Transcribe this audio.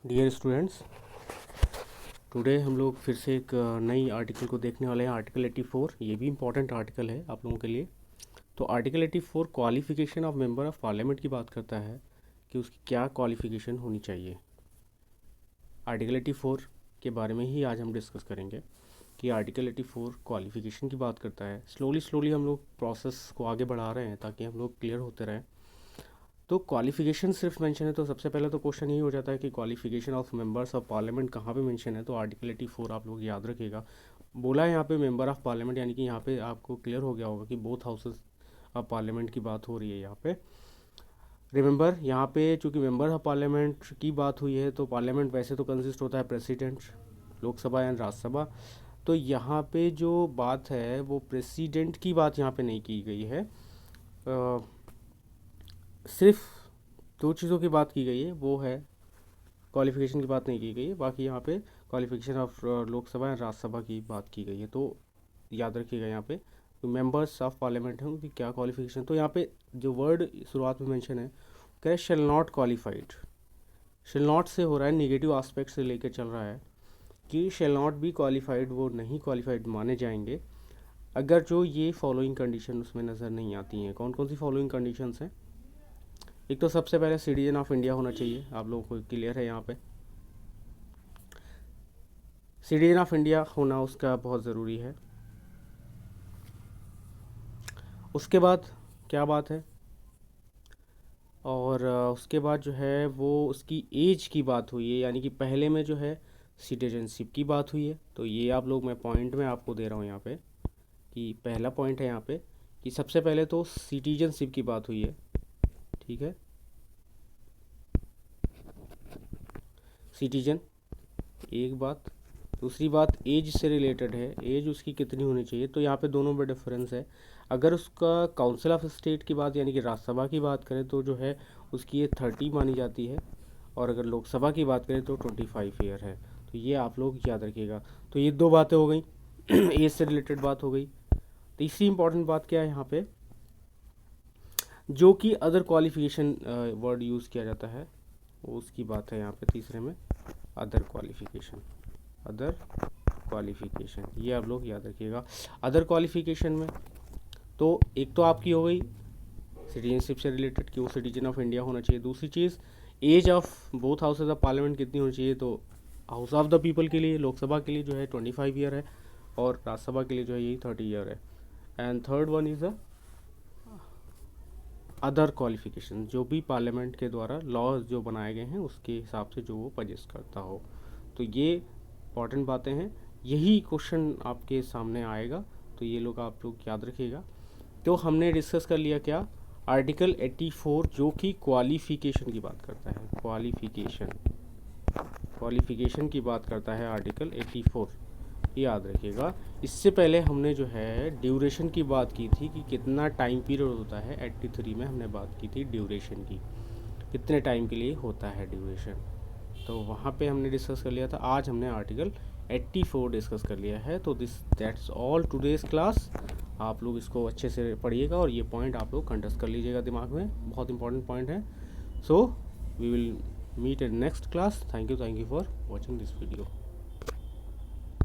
Dear students, today हम लोग फिर से एक नई आर्टिकल को देखने वाले हैं। आर्टिकल 84, ये भी इम्पॉर्टेंट आर्टिकल है आप लोगों के लिए। तो article 84 qualification of member of parliament की बात करता है कि उसकी क्या क्वालिफिकेशन होनी चाहिए। आर्टिकल 84 के बारे में ही आज हम डिस्कस करेंगे कि आर्टिकल 84 क्वालिफिकेशन की बात करता है। स्लोली हम लोग प्रोसेस को आगे बढ़ा रहे हैं ताकि हम लोग क्लियर होते रहें। तो क्वालिफिकेशन सिर्फ मेंशन है तो सबसे पहले तो क्वेश्चन यही हो जाता है कि qualification of members of parliament कहाँ पे मेंशन है। तो आर्टिकल 84 आप लोग याद रखिएगा। बोला है यहाँ पे मेंबर ऑफ पार्लियामेंट, यानी कि यहाँ पे आपको क्लियर हो गया होगा कि बोथ हाउसेस ऑफ पार्लियामेंट की बात हो रही है यहाँ पे। रिमेंबर, यहाँ पे चूँकि मेंबर ऑफ पार्लियामेंट की बात हुई है तो पार्लियामेंट वैसे तो कंसिस्ट होता है प्रेसिडेंट, लोकसभा एंड राज्यसभा। तो यहाँ पे जो बात है वो प्रेसिडेंट की बात यहाँ पे नहीं की गई है। सिर्फ दो चीज़ों की बात की गई है, वो है क्वालिफिकेशन की बात नहीं की गई है। बाकी यहाँ पे qualification of Lok Sabha and Rajya Sabha की बात की गई है। तो याद रखिएगा यहाँ पे मेंबर्स ऑफ पार्लियामेंट हैं उनकी क्या क्वालिफिकेशन। तो यहाँ पे जो वर्ड शुरुआत में मेंशन है क्या, shall not qualified. Shall not से हो रहा है, निगेटिव एस्पेक्ट से लेकर चल रहा है कि शेल नॉट बी क्वालिफाइड, वो नहीं क्वालिफाइड माने जाएंगे अगर जो ये फॉलोइंग कंडीशन उसमें नज़र नहीं आती हैं। कौन कौन सी फॉलोइंग कंडीशंस हैं? एक तो सबसे पहले सिटीजन ऑफ इंडिया होना चाहिए, आप लोगों को क्लियर है यहाँ पे। सिटीजन ऑफ इंडिया होना उसका बहुत ज़रूरी है। उसके बाद क्या बात है, और उसके बाद जो है वो उसकी एज की बात हुई है, यानी कि पहले में जो है सिटीजनशिप की बात हुई है। तो ये आप लोग, मैं पॉइंट में आपको दे रहा हूँ यहाँ पे कि पहला पॉइंट है यहाँ पे कि सबसे पहले तो सिटीजनशिप की बात हुई है, ठीक है। सिटीजन एक बात, दूसरी बात एज से रिलेटेड है, एज उसकी कितनी होनी चाहिए। तो यहाँ पे दोनों में डिफरेंस है। अगर उसका काउंसिल ऑफ स्टेट की बात यानी कि राज्यसभा की बात करें तो जो है उसकी ये 30 मानी जाती है, और अगर लोकसभा की बात करें तो 25 ईयर है। तो ये आप लोग याद रखिएगा। तो ये दो बातें हो गई एज से रिलेटेड बात हो गई। तीसरी इंपॉर्टेंट बात क्या है यहाँ पे, जो कि अदर क्वालिफिकेशन वर्ड यूज़ किया जाता है, उसकी बात है यहाँ पे तीसरे में, अदर क्वालिफिकेशन। अदर क्वालिफिकेशन ये आप लोग याद रखिएगा। अदर क्वालिफिकेशन में तो एक तो आपकी हो गई सिटीजनशिप से रिलेटेड कि वो सिटीजन ऑफ इंडिया होना चाहिए। दूसरी चीज़, age of both houses of parliament कितनी होनी चाहिए। तो हाउस ऑफ द पीपल के लिए, लोकसभा के लिए जो है 25 ईयर है, और राज्यसभा के लिए जो है यही 30 ईयर है। And third one is the other qualification, जो भी पार्लियामेंट के द्वारा लॉज जो बनाए गए हैं उसके हिसाब से जो वो पजेस्ट करता हो। तो ये इंपॉर्टेंट बातें हैं, यही क्वेश्चन आपके सामने आएगा, तो ये लोग आप लोग याद रखिएगा। तो हमने डिस्कस कर लिया क्या, आर्टिकल 84 जो कि क्वालिफिकेशन की बात करता है। क्वालिफिकेशन की बात करता है आर्टिकल 84, याद रखिएगा। इससे पहले हमने जो है ड्यूरेशन की बात की थी कि कितना टाइम पीरियड होता है। 83 में हमने बात की थी ड्यूरेशन की, कितने टाइम के लिए होता है ड्यूरेशन, तो वहाँ पे हमने डिस्कस कर लिया था। आज हमने आर्टिकल 84 डिस्कस कर लिया है। तो दैट्स ऑल टुडेज़ क्लास। आप लोग इसको अच्छे से पढ़िएगा और ये पॉइंट आप लोग कंटेस्ट कर लीजिएगा दिमाग में, बहुत इंपॉर्टेंट पॉइंट है। So we will meet in next class. Thank you for watching this video.